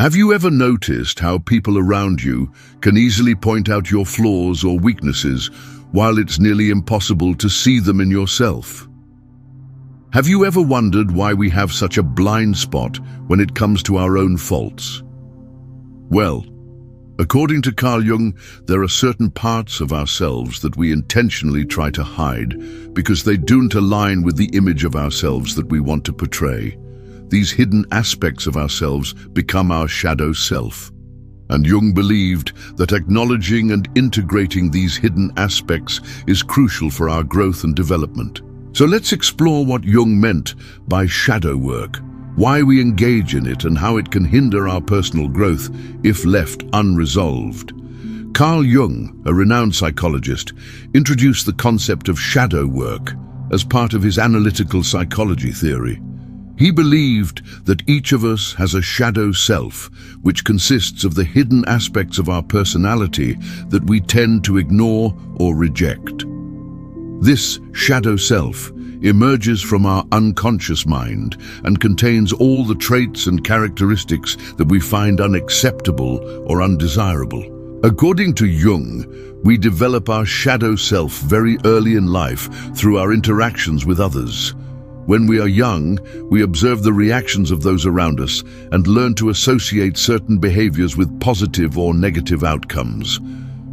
Have you ever noticed how people around you can easily point out your flaws or weaknesses while it's nearly impossible to see them in yourself? Have you ever wondered why we have such a blind spot when it comes to our own faults? Well, according to Carl Jung, there are certain parts of ourselves that we intentionally try to hide because they don't align with the image of ourselves that we want to portray. These hidden aspects of ourselves become our shadow self. And Jung believed that acknowledging and integrating these hidden aspects is crucial for our growth and development. So let's explore what Jung meant by shadow work, why we engage in it, and how it can hinder our personal growth if left unresolved. Carl Jung, a renowned psychologist, introduced the concept of shadow work as part of his analytical psychology theory. He believed that each of us has a shadow self, which consists of the hidden aspects of our personality that we tend to ignore or reject. This shadow self emerges from our unconscious mind and contains all the traits and characteristics that we find unacceptable or undesirable. According to Jung, we develop our shadow self very early in life through our interactions with others. When we are young, we observe the reactions of those around us and learn to associate certain behaviors with positive or negative outcomes.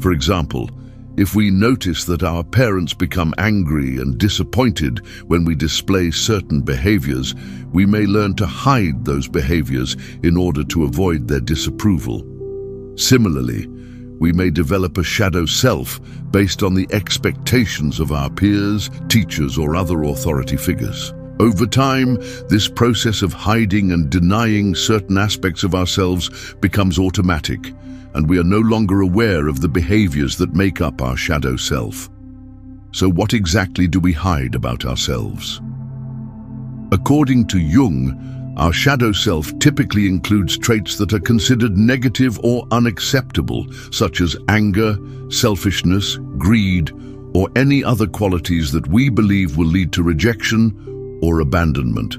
For example, if we notice that our parents become angry and disappointed when we display certain behaviors, we may learn to hide those behaviors in order to avoid their disapproval. Similarly, we may develop a shadow self based on the expectations of our peers, teachers, or other authority figures. Over time, this process of hiding and denying certain aspects of ourselves becomes automatic, and we are no longer aware of the behaviors that make up our shadow self. So what exactly do we hide about ourselves? According to Jung, our shadow self typically includes traits that are considered negative or unacceptable, such as anger, selfishness, greed, or any other qualities that we believe will lead to rejection or abandonment.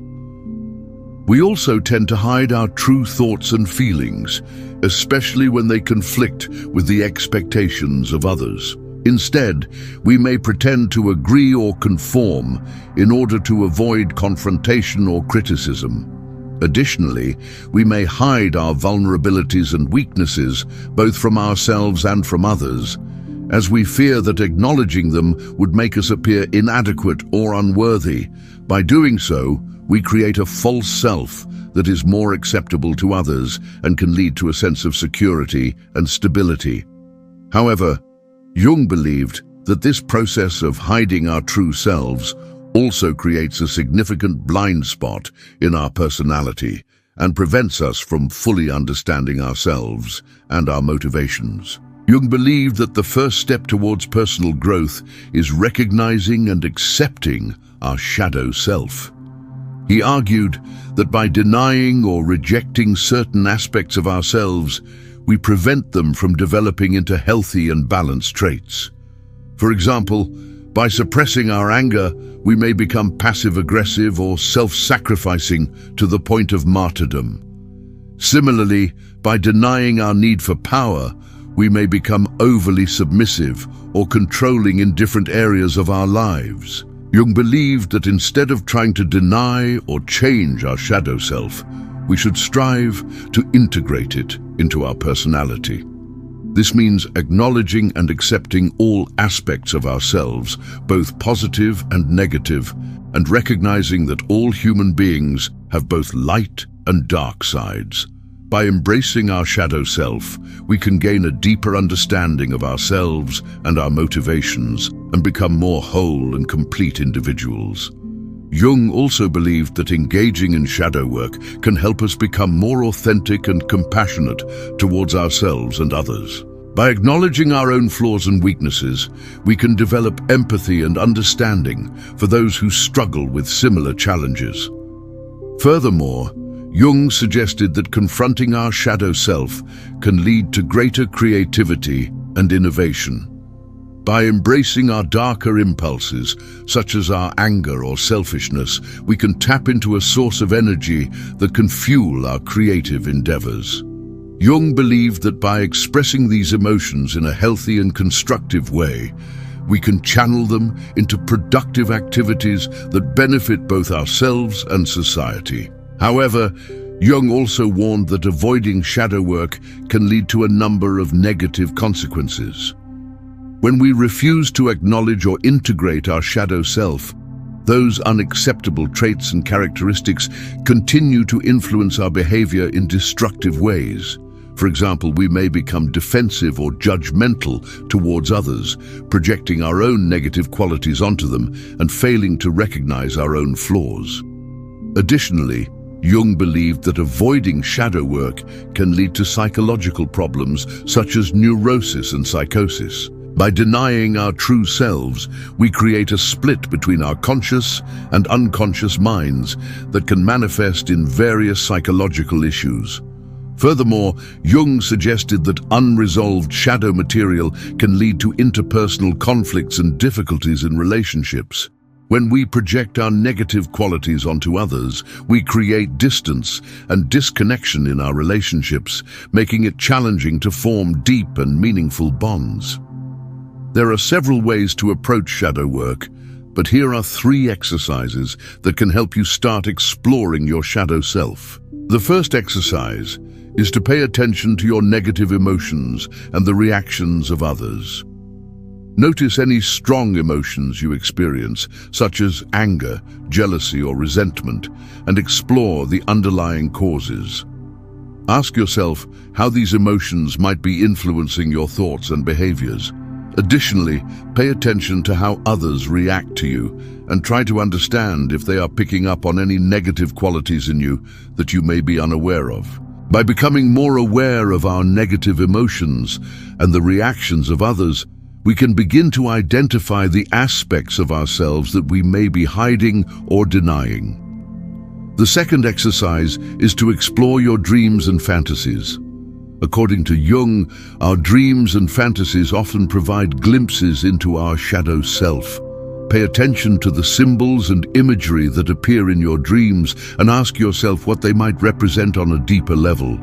We also tend to hide our true thoughts and feelings, especially when they conflict with the expectations of others. Instead, we may pretend to agree or conform in order to avoid confrontation or criticism. Additionally, we may hide our vulnerabilities and weaknesses, both from ourselves and from others, as we fear that acknowledging them would make us appear inadequate or unworthy. By doing so, we create a false self that is more acceptable to others and can lead to a sense of security and stability. However, Jung believed that this process of hiding our true selves also creates a significant blind spot in our personality and prevents us from fully understanding ourselves and our motivations. Jung believed that the first step towards personal growth is recognizing and accepting our shadow self. He argued that by denying or rejecting certain aspects of ourselves, we prevent them from developing into healthy and balanced traits. For example, by suppressing our anger, we may become passive-aggressive or self-sacrificing to the point of martyrdom. Similarly, by denying our need for power, we may become overly submissive or controlling in different areas of our lives. Jung believed that instead of trying to deny or change our shadow self, we should strive to integrate it into our personality. This means acknowledging and accepting all aspects of ourselves, both positive and negative, and recognizing that all human beings have both light and dark sides. By embracing our shadow self, we can gain a deeper understanding of ourselves and our motivations and become more whole and complete individuals. Jung also believed that engaging in shadow work can help us become more authentic and compassionate towards ourselves and others. By acknowledging our own flaws and weaknesses, we can develop empathy and understanding for those who struggle with similar challenges. Furthermore, Jung suggested that confronting our shadow self can lead to greater creativity and innovation. By embracing our darker impulses, such as our anger or selfishness, we can tap into a source of energy that can fuel our creative endeavors. Jung believed that by expressing these emotions in a healthy and constructive way, we can channel them into productive activities that benefit both ourselves and society. However, Jung also warned that avoiding shadow work can lead to a number of negative consequences. When we refuse to acknowledge or integrate our shadow self, those unacceptable traits and characteristics continue to influence our behavior in destructive ways. For example, we may become defensive or judgmental towards others, projecting our own negative qualities onto them and failing to recognize our own flaws. Additionally, Jung believed that avoiding shadow work can lead to psychological problems such as neurosis and psychosis. By denying our true selves, we create a split between our conscious and unconscious minds that can manifest in various psychological issues. Furthermore, Jung suggested that unresolved shadow material can lead to interpersonal conflicts and difficulties in relationships. When we project our negative qualities onto others, we create distance and disconnection in our relationships, making it challenging to form deep and meaningful bonds. There are several ways to approach shadow work, but here are 3 exercises that can help you start exploring your shadow self. The first exercise is to pay attention to your negative emotions and the reactions of others. Notice any strong emotions you experience, such as anger, jealousy, or resentment, and explore the underlying causes. Ask yourself how these emotions might be influencing your thoughts and behaviors. Additionally, pay attention to how others react to you and try to understand if they are picking up on any negative qualities in you that you may be unaware of. By becoming more aware of our negative emotions and the reactions of others, we can begin to identify the aspects of ourselves that we may be hiding or denying. The second exercise is to explore your dreams and fantasies. According to Jung, our dreams and fantasies often provide glimpses into our shadow self. Pay attention to the symbols and imagery that appear in your dreams and ask yourself what they might represent on a deeper level.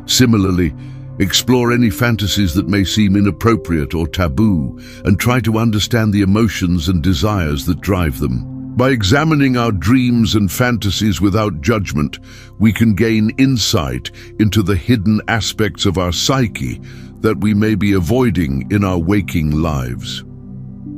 Similarly, explore any fantasies that may seem inappropriate or taboo and try to understand the emotions and desires that drive them. By examining our dreams and fantasies without judgment, we can gain insight into the hidden aspects of our psyche that we may be avoiding in our waking lives.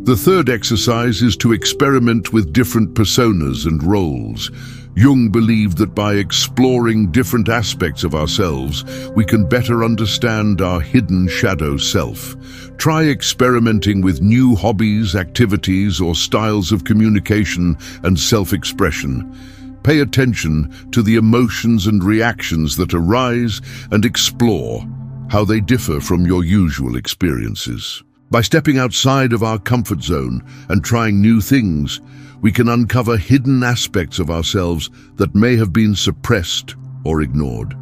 The third exercise is to experiment with different personas and roles. Jung believed that by exploring different aspects of ourselves, we can better understand our hidden shadow self. Try experimenting with new hobbies, activities, or styles of communication and self-expression. Pay attention to the emotions and reactions that arise and explore how they differ from your usual experiences. By stepping outside of our comfort zone and trying new things, we can uncover hidden aspects of ourselves that may have been suppressed or ignored.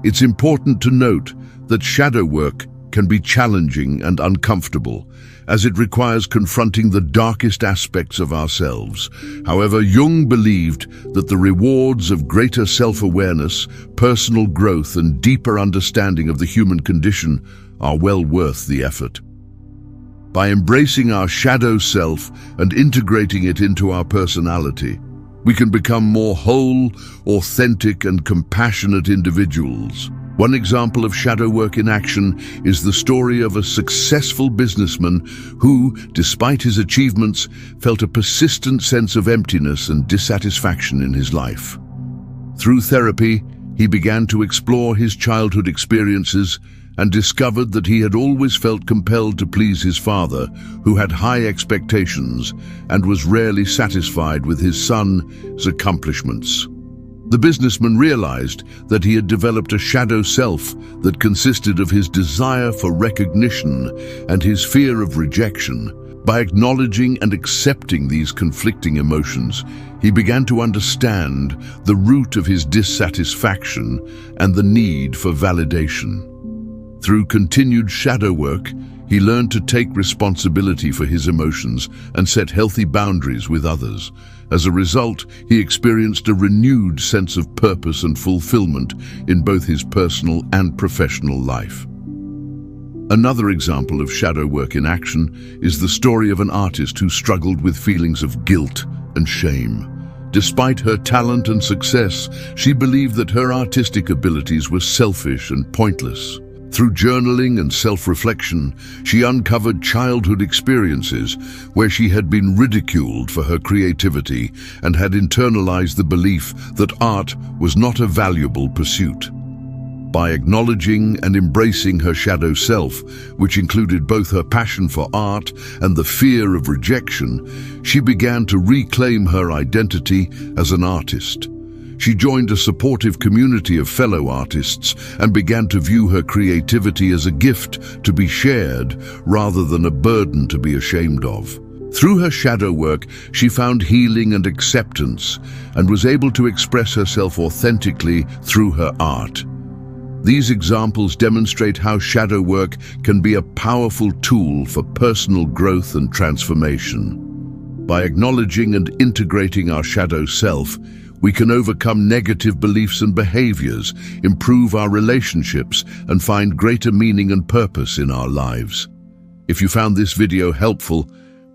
It's important to note that shadow work can be challenging and uncomfortable, as it requires confronting the darkest aspects of ourselves. However, Jung believed that the rewards of greater self-awareness, personal growth, and deeper understanding of the human condition are well worth the effort. By embracing our shadow self and integrating it into our personality, we can become more whole, authentic, and compassionate individuals. One example of shadow work in action is the story of a successful businessman who, despite his achievements, felt a persistent sense of emptiness and dissatisfaction in his life. Through therapy, he began to explore his childhood experiences and discovered that he had always felt compelled to please his father, who had high expectations and was rarely satisfied with his son's accomplishments. The businessman realized that he had developed a shadow self that consisted of his desire for recognition and his fear of rejection. By acknowledging and accepting these conflicting emotions, he began to understand the root of his dissatisfaction and the need for validation. Through continued shadow work, He learned to take responsibility for his emotions and set healthy boundaries with others. As a result, he experienced a renewed sense of purpose and fulfillment in both his personal and professional life. Another example of shadow work in action is the story of an artist who struggled with feelings of guilt and shame. Despite her talent and success, she believed that her artistic abilities were selfish and pointless. Through journaling and self-reflection, she uncovered childhood experiences where she had been ridiculed for her creativity and had internalized the belief that art was not a valuable pursuit. By acknowledging and embracing her shadow self, which included both her passion for art and the fear of rejection, she began to reclaim her identity as an artist. She joined a supportive community of fellow artists and began to view her creativity as a gift to be shared rather than a burden to be ashamed of. Through her shadow work, she found healing and acceptance and was able to express herself authentically through her art. These examples demonstrate how shadow work can be a powerful tool for personal growth and transformation. By acknowledging and integrating our shadow self, we can overcome negative beliefs and behaviors, improve our relationships, and find greater meaning and purpose in our lives. If you found this video helpful,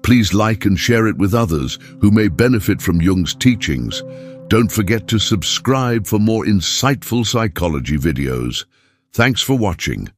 please like and share it with others who may benefit from Jung's teachings. Don't forget to subscribe for more insightful psychology videos. Thanks for watching.